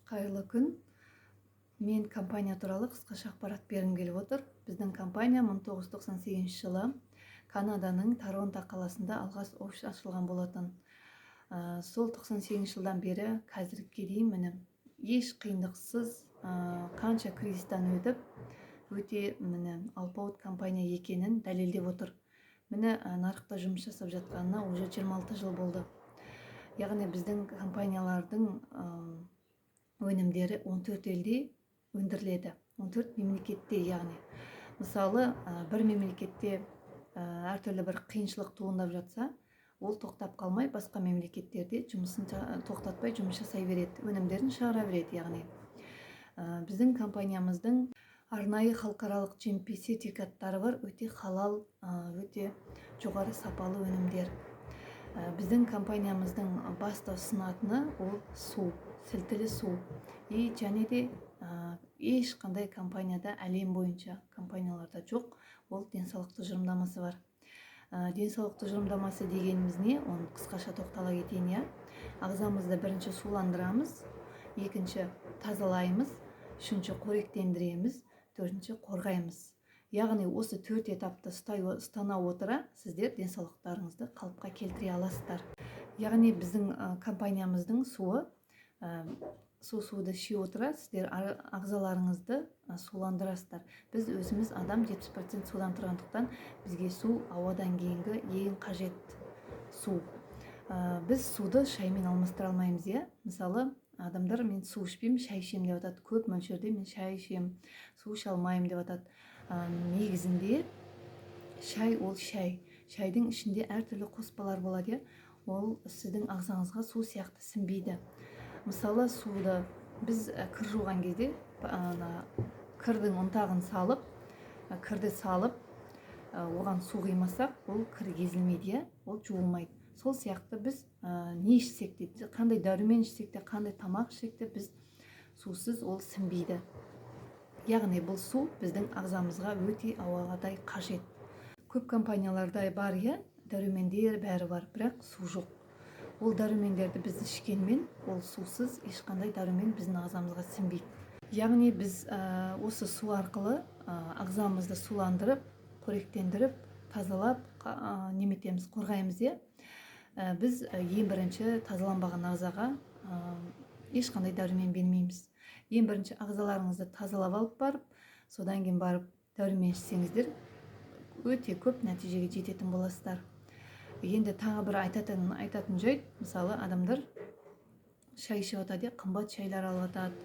Қайырлы күн. Мен компания туралы қысқаша ақпарат бергім келіп отыр. Біздің компания 1998 жылы Канаданың Торонто қаласында алғаш офис ашылған болатын. Сол 98 жылдан бері қазірге дейін міне еш қиындықсыз қанша кризистан өтіп, өте алпауыт компания екенін дәлелдеп отыр. Міне нарықта жұмыс жасап жатқанына уже 26 жыл болды. Яғни біздің компаниялардың өнімдері 14 елде өндіріледі. 14 мемлекетте, яғни. Мысалы, бір мемлекетте әртүрлі бір қиыншылық туындап жатса, ол тоқтап қалмай, басқа мемлекеттерде жұмысын тоқтатпай жұмыс жасай береді, өнімдерін шығара береді, яғни. Біздің компаниямыздың арнайы халықаралық GMP сертификаттары бар, өте халал, өте жоғары сапалы өнімдер. Біздің компаниямыздың басты ұсынатыны ол су, сілтілі су. Және де ешқандай компанияда, әлем бойынша компанияларда жоқ, ол денсаулық тұжырымдамасы бар. Денсаулық тұжырымдамасы дегеніміз не? Оны қысқаша тоқтала кетейін. Ағзамызды бірінші суландырамыз, екінші тазалаймыз, үшінші қоректендіреміз, төртінші қорғаймыз. Яғни осы 4 этапты ұстана отыра сіздер денсаулықтарыңызды қалыпқа келтіре аласыздар. Яғни біздің компаниямыздың суды іше отыра сіздер ағзаларыңызды суландырасыздар. Біз өзіміз адам 70% судан тұрғандықтан бізге су ауадан кейінгі ең қажет су. Біз суды шаймен алмастыра алмаймыз. Мысалы, адамдар мен су ішпеймін, шай ішемін деп атады. Көп мөлшерде мен шай ішемін, су іше алмаймын деп атады. Негізінде шай ол шай. Шайдың ішінде әртүрлі қоспалар болады. Ол сіздің ағзаңызға су сияқты сіңбейді. Мысалы, суды біз кір жуған кезде кірдің ұнтағын салып, кірді салып, оған су құймасақ, ол кір езілмейді, ол жуылмайды. Сол сияқты біз не ішсек те, қандай дәрумен ішсек те, қандай тамақ ішсек те, біз сусыз ол сіңбейді. Яғни бұл су біздің ағзамызға өте ауадай қажет. Көп компанияларда бар, дәрумендер бәрі бар, бірақ су жоқ. Ол дәрумендерді біз ішкенмен, ол сусыз ешқандай дәрумен біздің ағзамызға сіңбейді. Яғни біз осы су арқылы ағзамызды суландырып, қоректендіріп, тазалап, неметеміз, қорғаймыз. Біз ең бірінші тазаланбаған ағзаға ешқандай дәрумен бермейміз. Ең бірінші ағзаларыңызды тазалап алып барып, содан кейін барып дәрумен ішсеңіздер, өте көп нәтижеге жететін боласыздар. Енді тағы бір айтатын жайт, мысалы, адамдар шай ішіп атады, қымбат шайлар алып атады,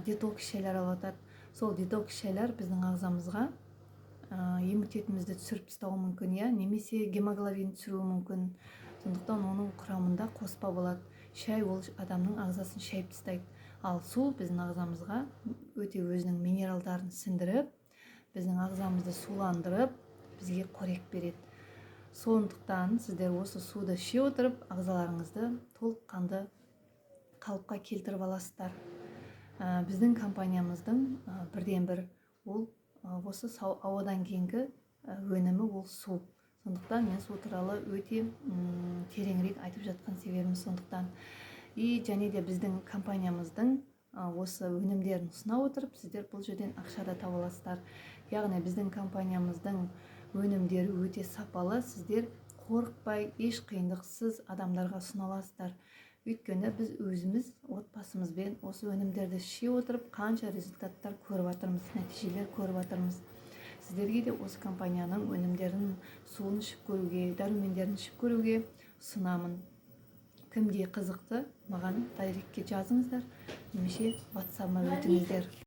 детокс шайлар алып атады. Сол детокс шайлар біздің ағзамызға иммунитетімізді түсіріп тастауы мүмкін, немесе гемоглобин түсіруі мүмкін. Сондықтан оның құрамында қоспа болады. Шай ол адамның ағзасын шайып тастайды. Ал су біздің ағзамызға өте өзінің минералдарын сіңдіріп, біздің ағзамызды суландырып, бізге қорек береді. Сондықтан сіздер осы суды іше отырып, ағзаларыңызды толыққанды қалыпқа келтіріп аласыздар. Біздің компаниямыздың бірден бір ол осы ауадан кейінгі өнімі ол су. Сондықтан мен су туралы өте тереңірек айтып жатқан себебім сондықтан. Және де біздің компаниямыздың осы өнімдерін ұсына отырып, сіздер бұл жерден ақша да таба аласыздар. Яғни біздің компаниямыздың өнімдері өте сапалы, сіздер қорықпай, еш қиындықсыз адамдарға ұсына аласыздар. Өйткені біз өзіміз отбасымызбен осы өнімдерді іше отырып, қанша результаттар көріп жатырмыз, нәтижелер көріп жатырмыз. Сіздерге де осы компанияның өнімдерін, суын ішіп көруге, дәрумендерін ішіп көруге ұсынамын. Кімде қызықты, маған дайректке жазыңыздар, немесе WhatsApp-ма өтіңіздер.